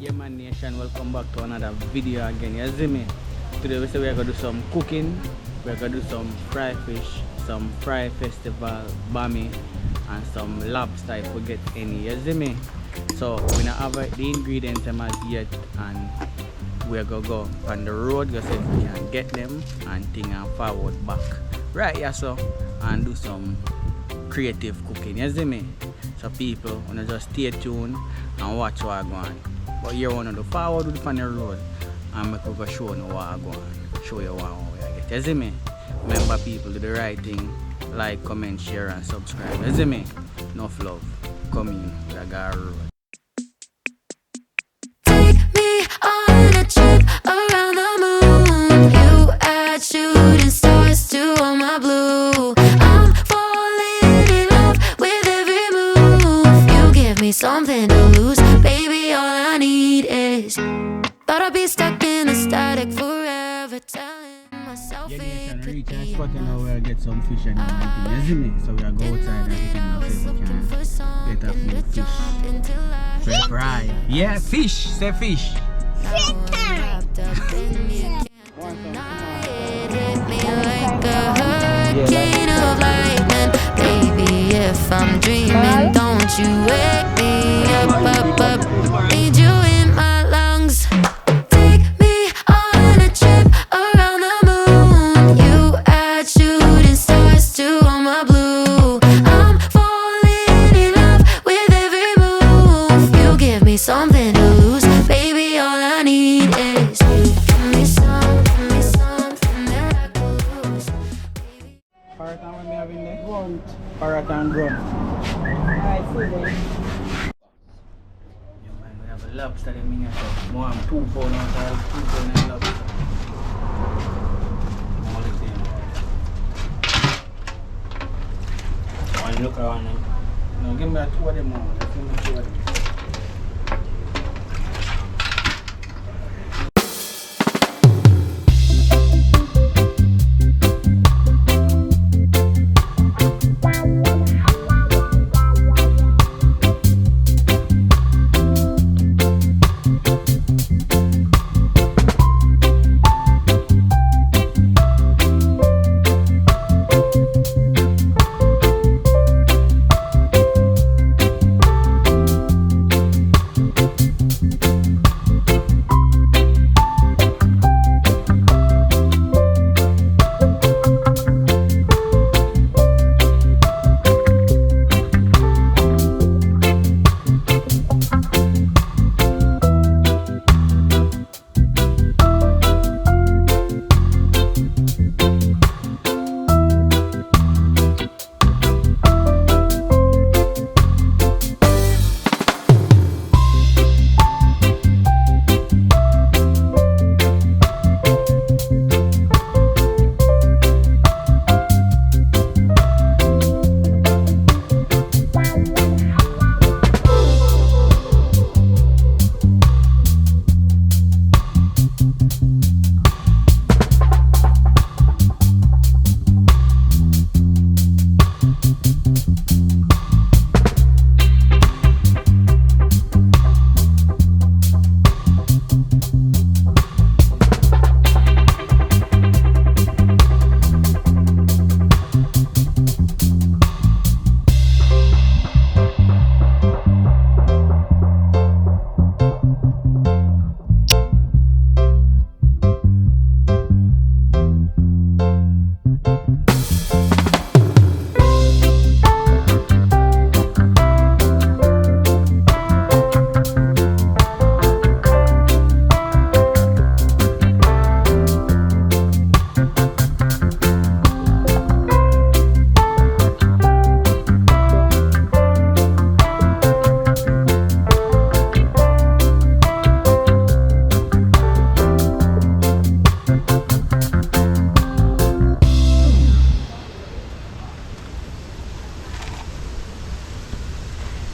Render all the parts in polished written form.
Yahman Nation, welcome back to another video again. You see me? Today we say we're gonna do some cooking. We're gonna do some fry fish, some fry festival, bami, and some lobster if we get any. You see me? So we not have the ingredients them as yet, and we're gonna go on the road, go see if we can get them and thing and forward back. Right, yeah, so and do some creative cooking. You see me? So people wanna just stay tuned and watch what I go on. But here one of the forward with on the road and make we go show you what I go on. Show you what I get. You see me? Remember people do the right thing. Like, comment, share and subscribe. You see me? Enough love. Come in, the guy road. Take me on a trip around the moon. You add shooting stars to all my blue. I'm falling in love with every move. You give me something to lose, baby. All I need is thought I'd be stuck in the static forever, telling myself Yeah, it can could reach a be spot and now we'll get some fish and everything. You see me? So we'll go outside and eat and see if we can get a few fish. French fry. Yeah, fish. Say fish. Hurricane of lightning, baby. If I'm dreaming, don't you wake me up. Need you in my lungs. Take me on a trip around the moon. You add shooting stars to all my blue. I'm falling in love with every move. You give me something to lose, baby. All I need is you. Give me something that I could lose. Parrot and what we have in there? Grunt. Parrot and grunt. Alright, see then. Yeah, man, we have a lobster in here. So more than 2 pounds outside, 2 pounds of lobster. All the same. One look around them. No, give me a 2 of them more. Give me 2 of them.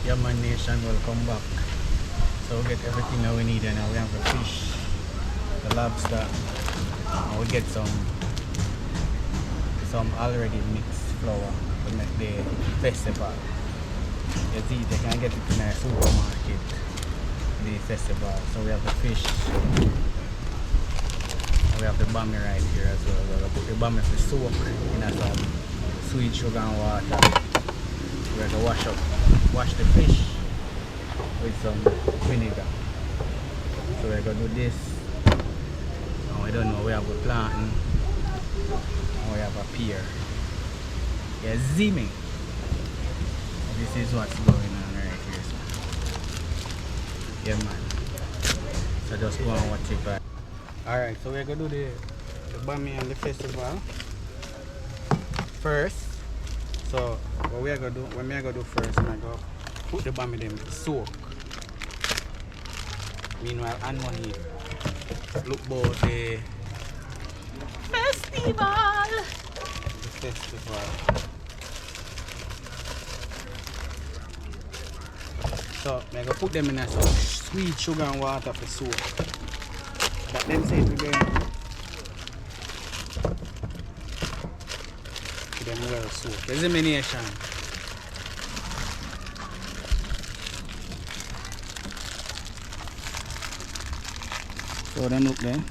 Yahman Nation, welcome back. So we get everything that we need, and now we have the fish, the lobster, and we get some already mixed flour to make the festival. You see, they can get it in a supermarket. the festival. So we have the fish. We have the bami right here as well. We're gonna put the bami to soak in some sweet sugar and water. We're gonna wash the fish with some vinegar. So we're gonna do this. And we don't know, we have a plantain and we have a pear. Yeah, zimmy. This is what's going on right here. So. Yeah, man. So just go and watch it back. Alright, so we're gonna do the bami and the festival first. So what we are gonna do, what me I gonna do first, I'm gonna put the bami them to soak. Meanwhile, Anmoni look about the festival. So I'm gonna put them in some sweet sugar and water for soak. But then say it again. To them well soak. Examination. So then look there.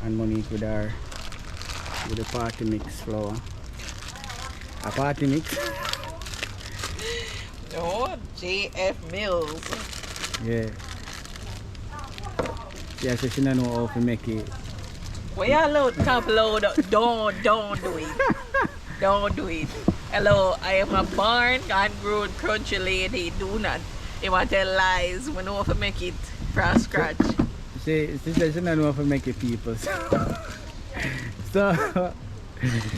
And Monique with the party mix flour. A party mix. Oh, JF Mills. Yeah. Yeah, so she don't know how to make it. Well, you load, top load. Don't do it. Don't do it. Hello, I am a born and grown crunchy lady. Do not. You want to tell lies. We know how to make it from scratch. She said she don't know how to make it, people. So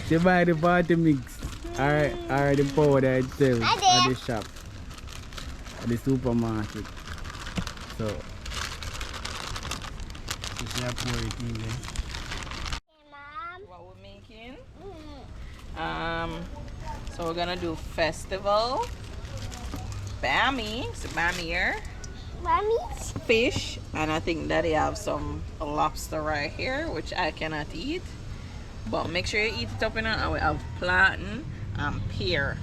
she buy the party mix. Or the powder itself at the shop. At the supermarket. So she have pour it in there. What we're making? So we're gonna do festival. Bami. It's bami here. Fish, and I think that they have some lobster right here, which I cannot eat. But make sure you eat it up in it. And we have plantain and pear.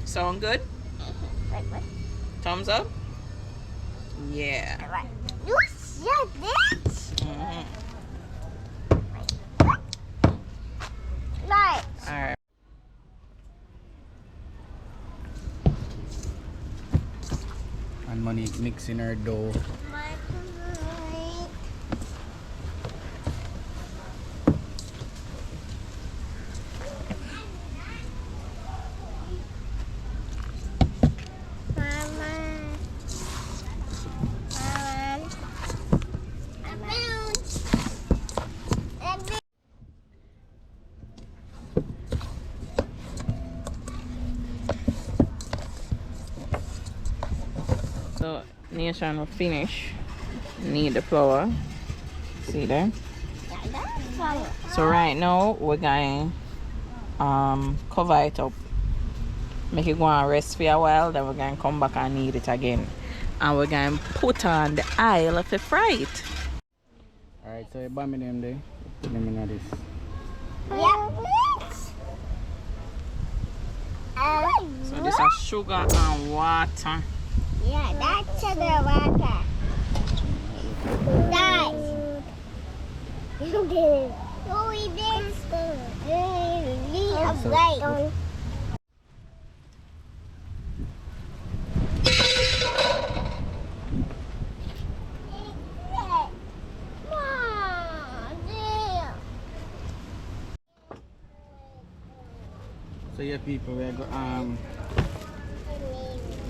Sound good? Thumbs up? Yeah. You said this? Right. Alright. And Monique mixing her dough. So Nation will finish. Need the flour. See there? So right now we're going cover it up. Make it go and rest for a while, then we're going to come back and knead it again. And we're going to put on the oil to fry it. Alright, so you bami them there. Put them in this. So this is sugar and water. Yeah, that's sugar water. Guys. You did it. No, we did. Right. So yeah, people, we're going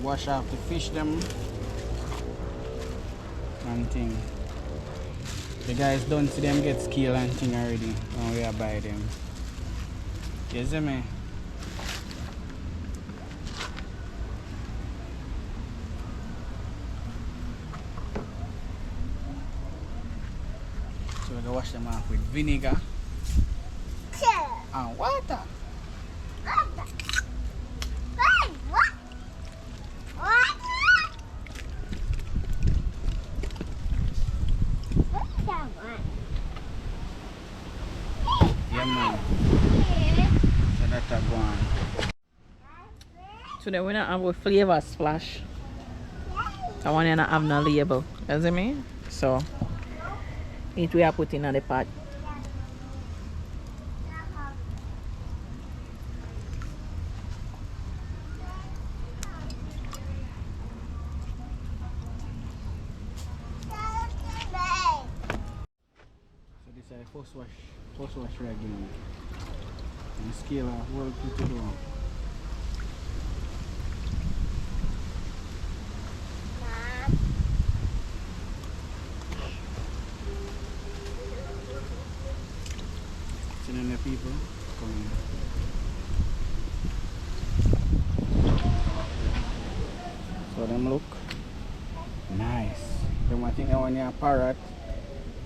wash off the fish them and thing. The guys don't see them get scale and thing already when we are buy them. You see me? So we're gonna wash them off with vinegar and water. Yeah, man. So that's a go on. So then we don't have a flavor splash. I want to not have no label. You see me? So it we are putting in the pot. So this is first wash again. And scale off what to do. See the people coming. So them look nice. Them I think that one here parrot.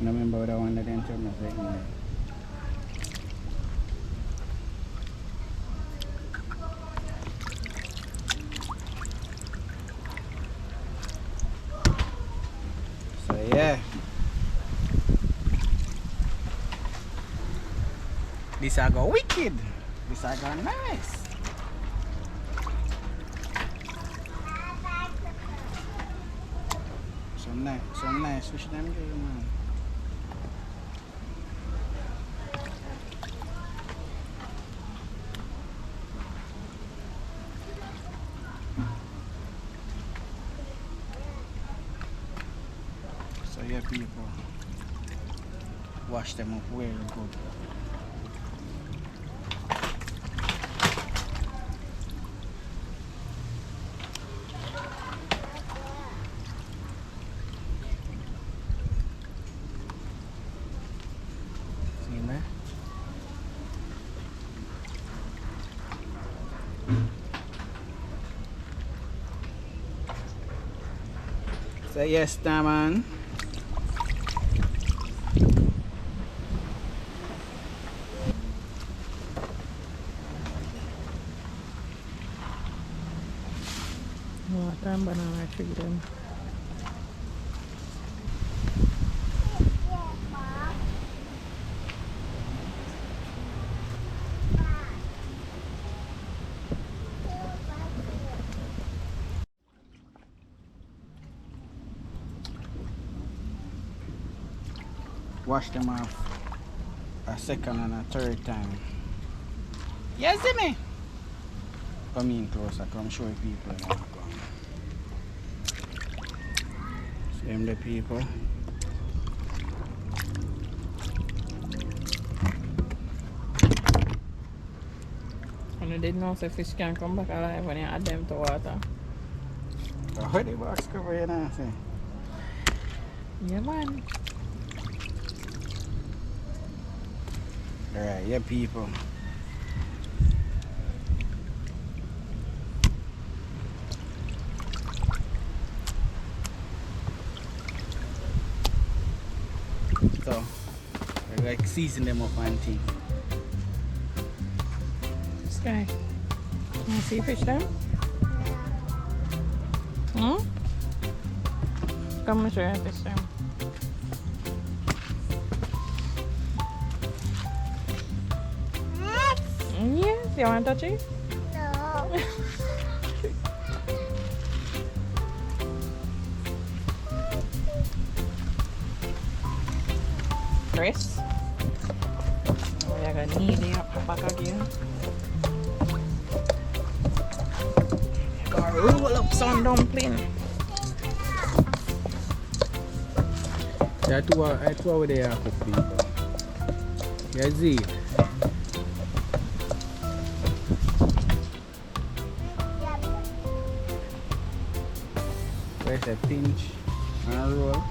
I remember the one that they told me like no. So yeah. This I go wicked. This I go nice. Some nice fish them there, man. So yeah, people, wash them up very good. Say yes, man. Water and banana tree them. Wash them off a second and a third time. You see me? Come in closer, come show people. Now. See them the people. And you didn't know if fish can come back alive when you add them to water. Oh, the box cover you now, see? Yeah, man. Alright, yeah, people. So, we like season them up and things. This guy. You see fish there? Hmm? Come and show you fish there. Yes, you want to touch it? No. Chris? We are going to need it up back again. We are going to roll up some dumpling. Yeah, two over there cook people. Yeah, see. Where's a pinch and a roll?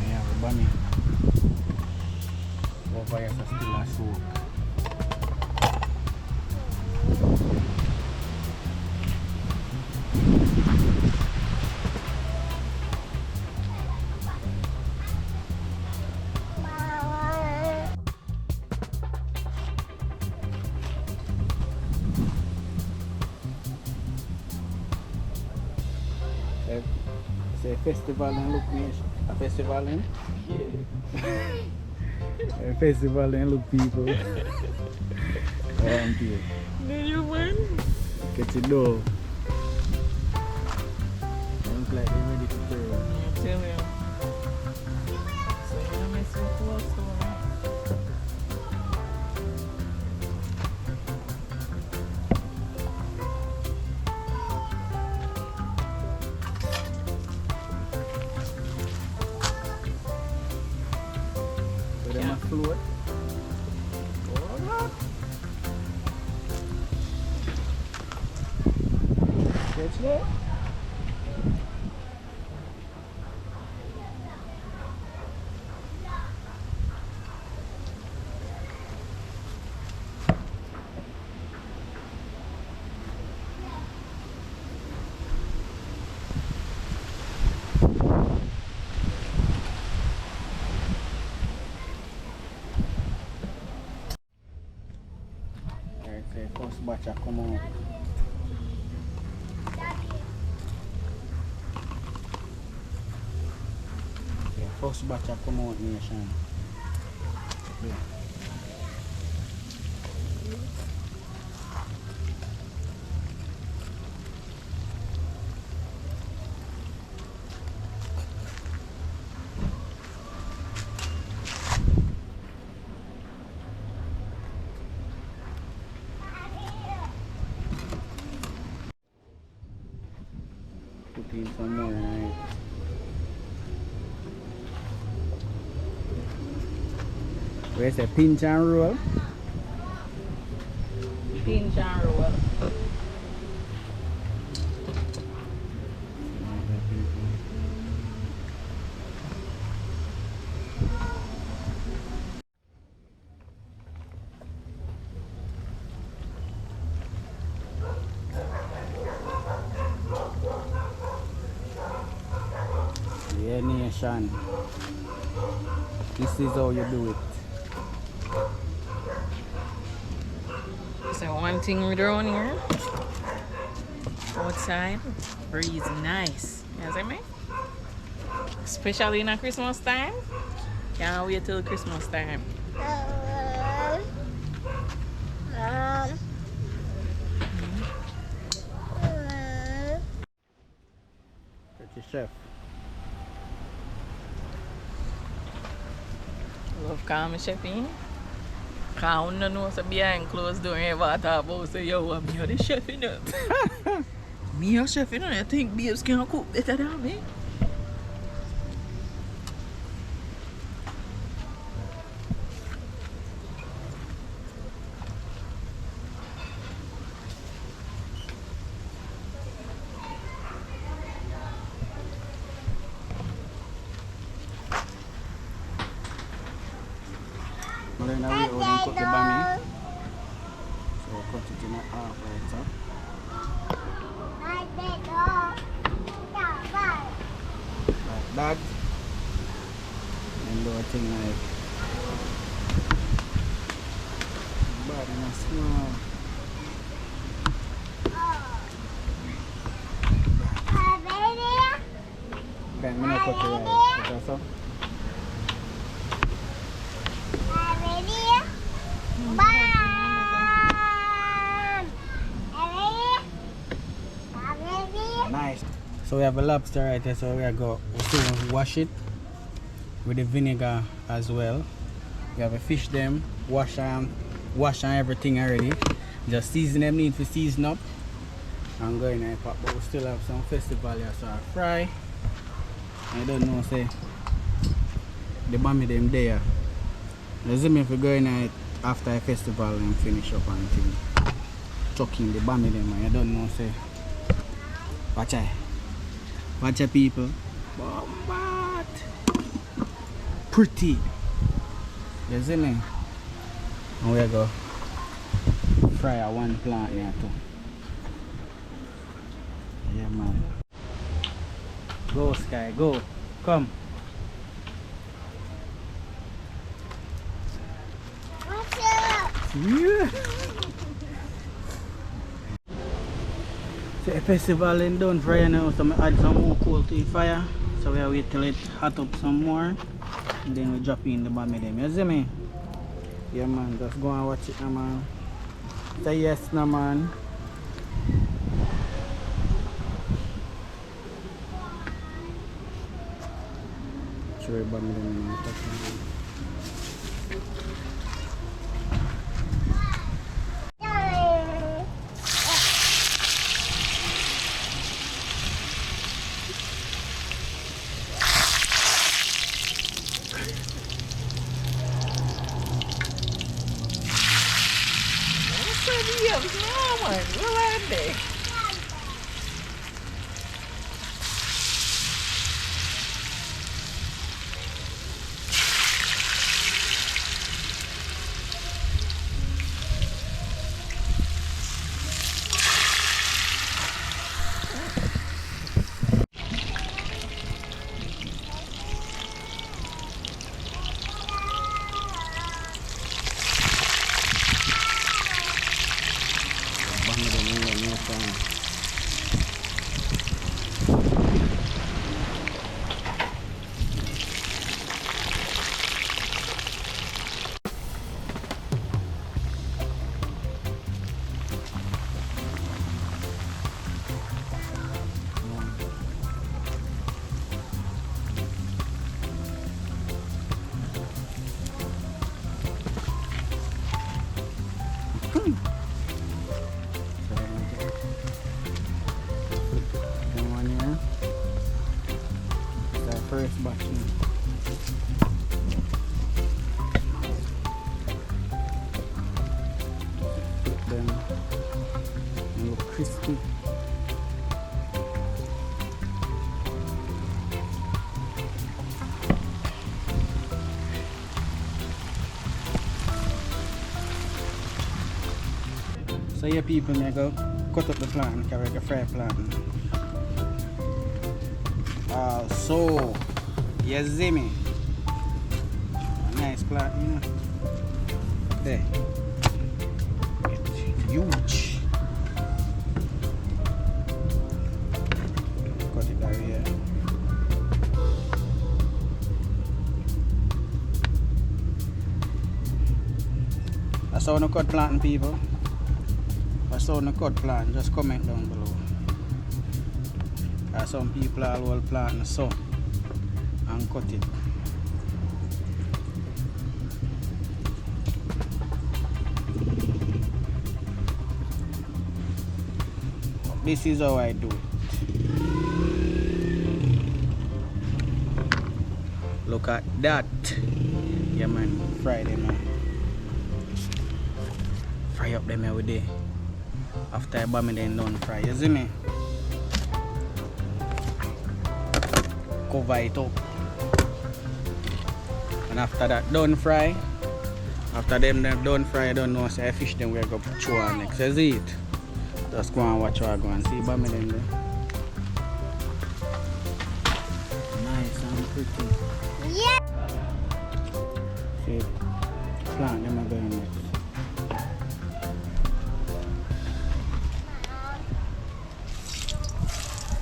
Yeah, bunny. Over here for still a soak. Say say festival and look nation. A festival and? A festival and look people. Around here. Do you win? Get it door. Look like they're ready to throw. I tell you. So you're gonna mess with close to one. So they must float. Catch that? Alright, so first batch a come out. First batch a come out nation. Yeah. Put in some more right. Where's the pinch and roll? Pinch and roll. Yeah, nation. This is how you do it. So one thing we're doing here. Outside, breeze nice. You see me? Especially in a Christmas time. Can't wait till Christmas time. Pretty chef. Love calm chefing. Can't know so behind closed door ever talk about say yo I'm the chef you know. Me a chef you know I think babes can cook better than me. But then we already cut the bami. So cut it in half right so. Like that. And do a thing like bad in a small. Then I'm going to cut it right. Put it so. Nice. So we have a lobster right here, so we are going to wash it with the vinegar as well. We have a fish them, wash and everything already. Just season them, need to season up. I'm going to pop, but we still have some festival here, so I fry. I don't know, say the bami them there. Let's see me if we go in after a festival and finish up and thing. Chucking the bami them, I don't know, say. Watch it. Watch it, people. Bombard. Pretty. You see me? And we go fry a one plant here too. Yeah, man. Go, Sky, go. Come. Yeah. So a festival and done fry now, so I add some more coal to the fire. So we wait till it hot up some more. And then we drop in the bami them. You see me? Yeah man, just go and watch it now man. Say yes now man. Sure bami them now. First batch. Put them and look crispy. So yeah people, may go cut up the plant, carry a fry plant. So you see me, a nice plant, you know. There, it's huge. Cut it out here. That's how you cut planting, people. That's how you cut plant. Just comment down below. Some people are all planting so and cut it. This is how I do it. Look at that. Yeah man, fry them man. Fry up them every day. After I bomb it then done fry, you see me? Cover it up, and after that done fry, after them done fry, I don't know, say I fish them, we're going to chew on next. You see it? Just go and watch what I go and see bami them there. Nice and pretty. Yeah. See, plant them are going next.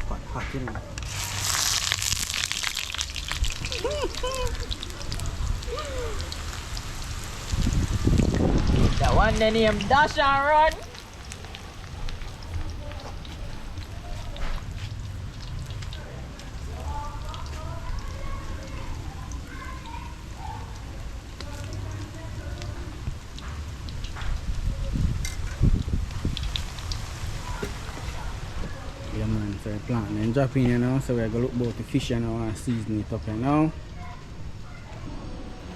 But hot, you know. That one they name Dash and Run. Yeah man, so we're planting and dropping, you know, so we're going to look about the fish you know, and season it up, you know.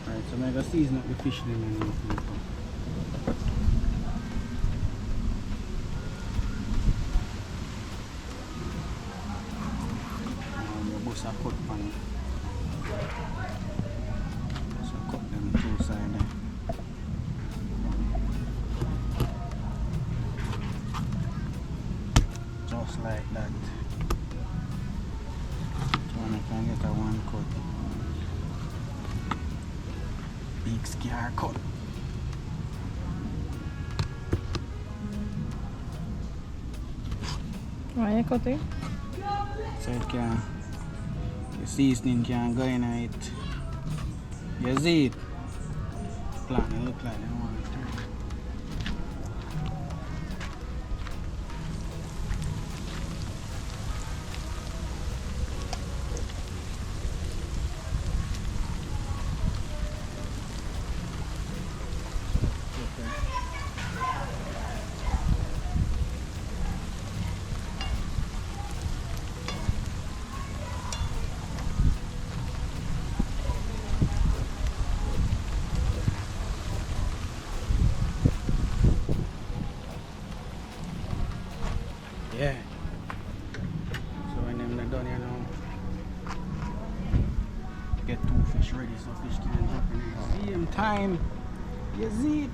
Alright, so we're going to season up the fish then, you know, people. Bust a cut pan. So cut them two sides there. Just like that. So I can get a one cut. Big scar cut. Why you cutting? So it can The seasoning can go in it. You see it? Plant it look like they want it. Yeah. So when them done here now, get 2 fish ready so fish can drop in here. Same time. You see it?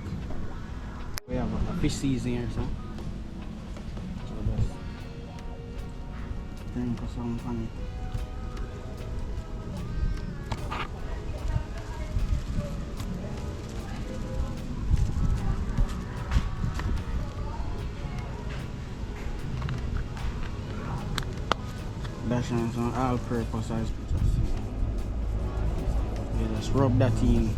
We have a fish season here, so just think of something funny. Dash on some all-purpose ice pizza. You just rub that in.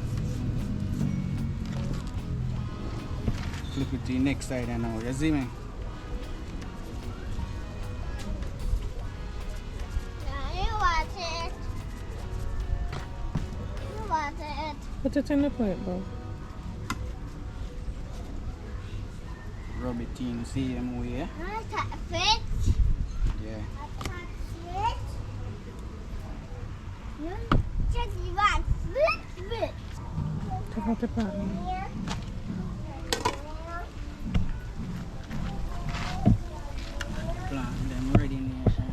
Flip it to the next side and now. You see me? You want it. You want it. Put it in the plate, bro. Rub it in, same way. I touch it. Yeah. I touch it. You just want it. Take out the pot. Plant them ready nation.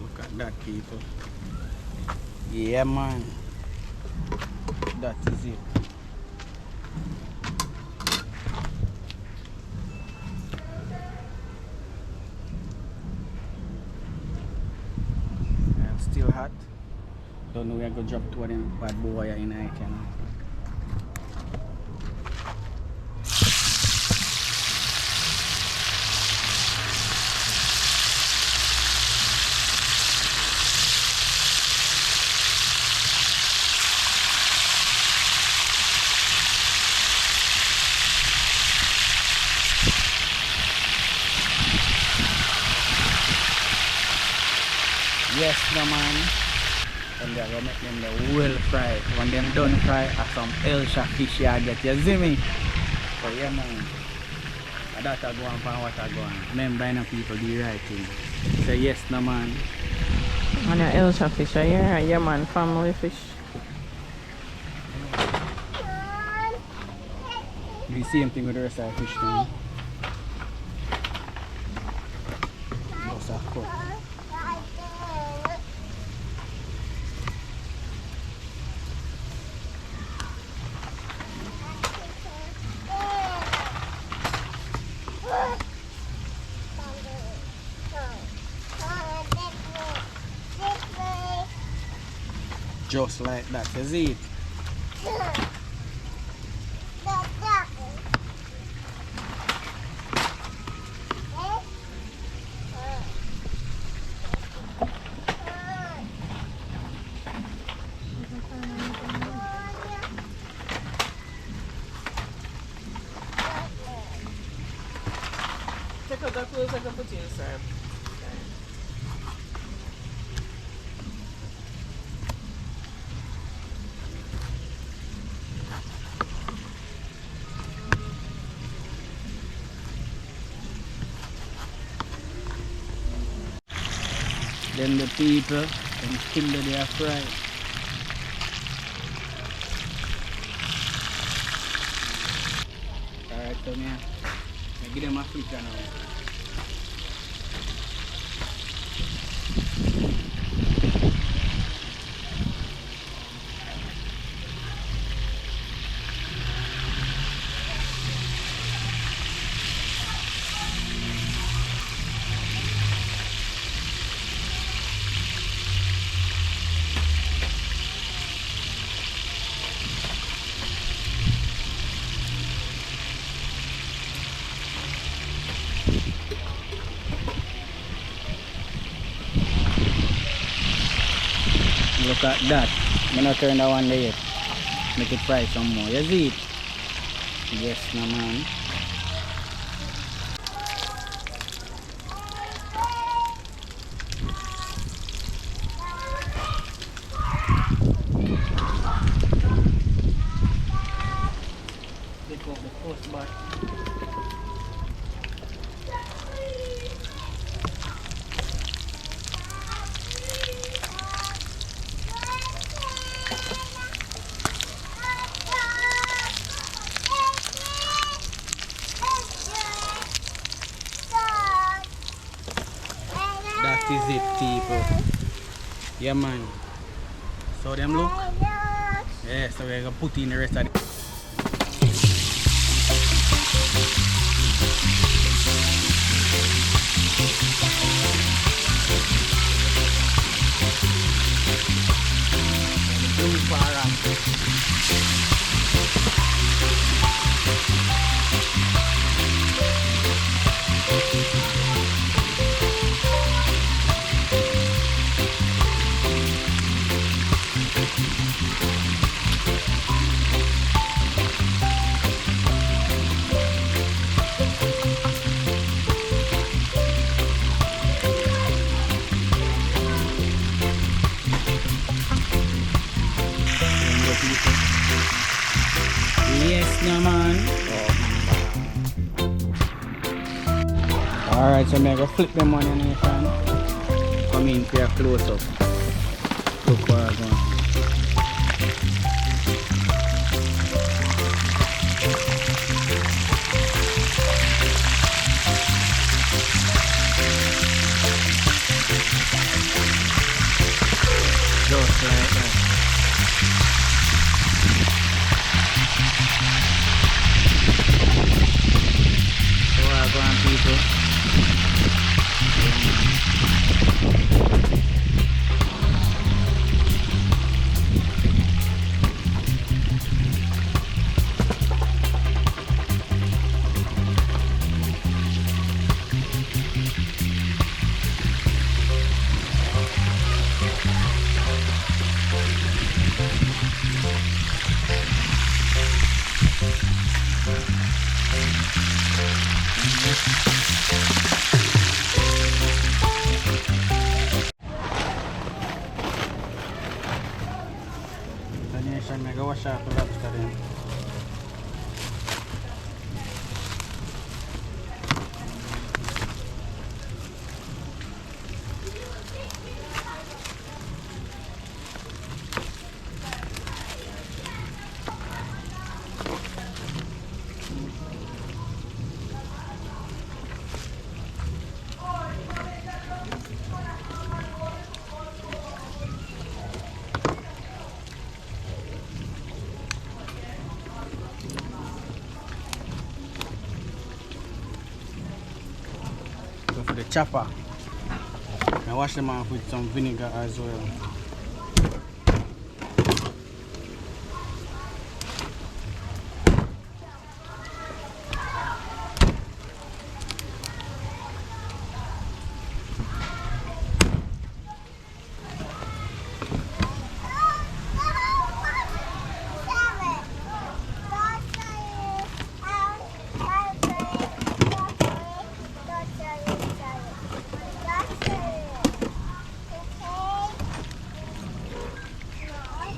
Look at that, people. Yeah, man. That is it. And still hot. Don't know we are going to drop 2 of them bad boy in I can. Yes, no man. And they're gonna make them the well fried. When them done fry, are some Elsha fish you get. You see me? So yeah, man. And that I go on for what I go on. Remember, no people do the right thing. So yes, no man. On your Elsha fish, yeah, Yahman family fish. Do the same thing with the rest of the fish thing. Just a cook. Just like that, you see it? Take out the clothes I can put you inside. Then the people and kill their fry. Alright, come here. I give them a flicker now. Look at that. I'm not turn that one there yet. Make it fry some more. You see it? Yes, no man. Pick up the first batch. That is it, people. Yeah, man. So them look. Yeah, so we're gonna put in the rest of it. Yes, no man. Alright, so I'm gonna flip them on in here, fan. Come in for a close up. Look where I'm going. Just like that. Go on, people. Nation, mega wash out the lobster then. For the chopper, I wash them off with some vinegar as well.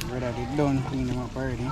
Brother, they done clean them up already.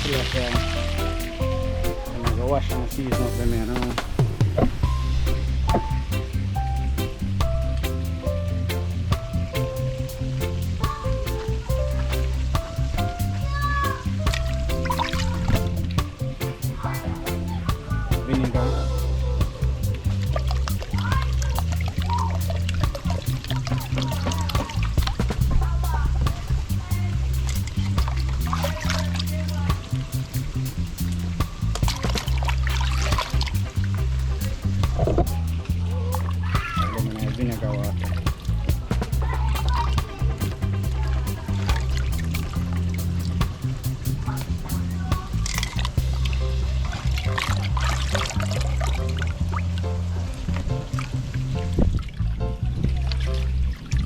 tilapia. I'm gonna go wash and season up them here now. Vinegar. Vinegar water.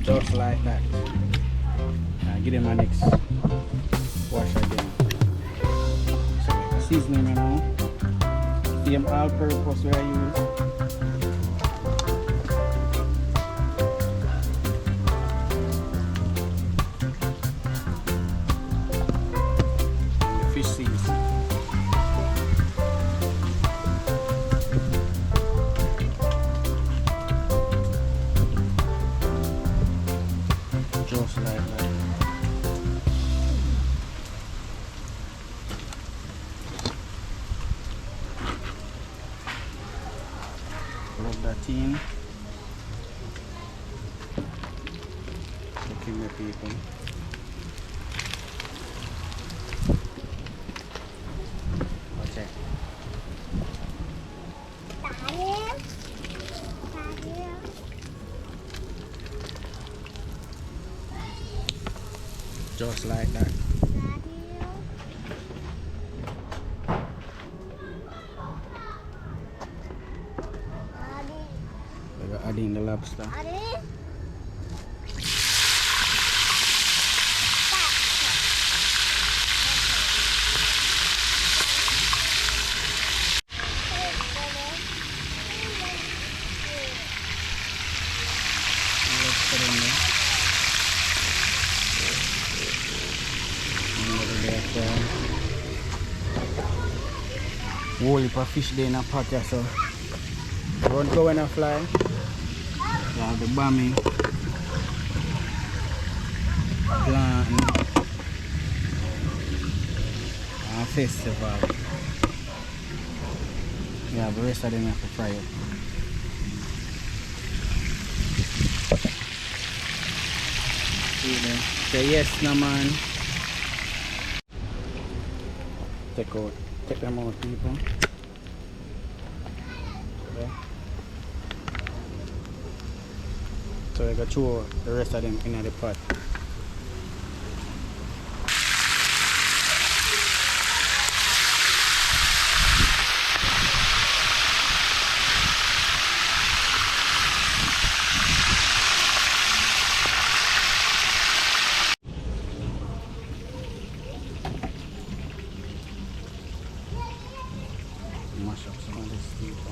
Just like that. Give them a next wash again. So seasoning now. Same all-purpose we I use. Fish seasoning. Just like that. Rub that in. Looking at people. Okay. Just like that. We're adding the lobster. Lobster in there. Whole heap of fish there in a pot here, so run go and fly. You have the bami, plantain, and festival. You have the rest of them you have to fry it. See them. Say yes, no man. Take them out, people. Okay. So I got throw the rest of them in the pot. Mash up some of this people.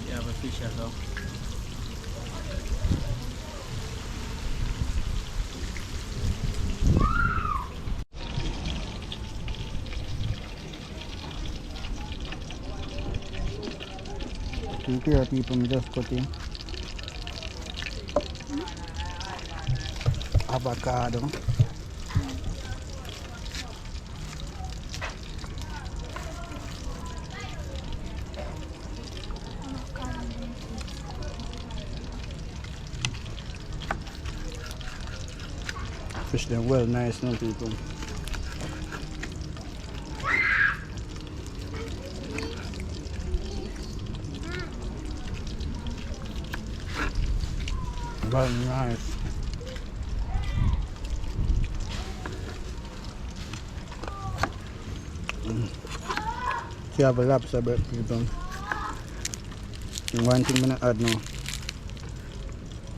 You have a fish as well. Here people just cut in avocado, fish them well nice now people. Well nice. You have a lobster bread people. One thing I'm gonna add now.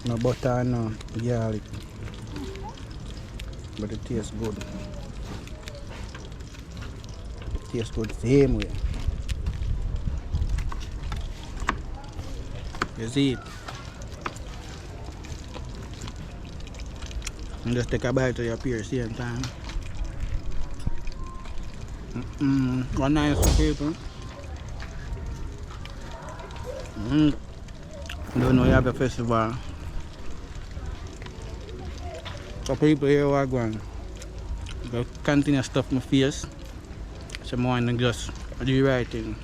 No butter and no garlic. But it tastes good. tastes good same way. You see it? And just take a bite of your pear same time. One nice people. Don't know you have a festival. So people here are going. Go continue stuff my face. So I want to just do the right thing.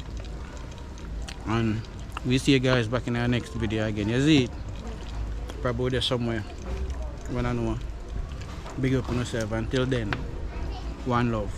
And we see you guys back in our next video again. You see it? Probably there somewhere. When I know. Big up on yourself. Until then, one love.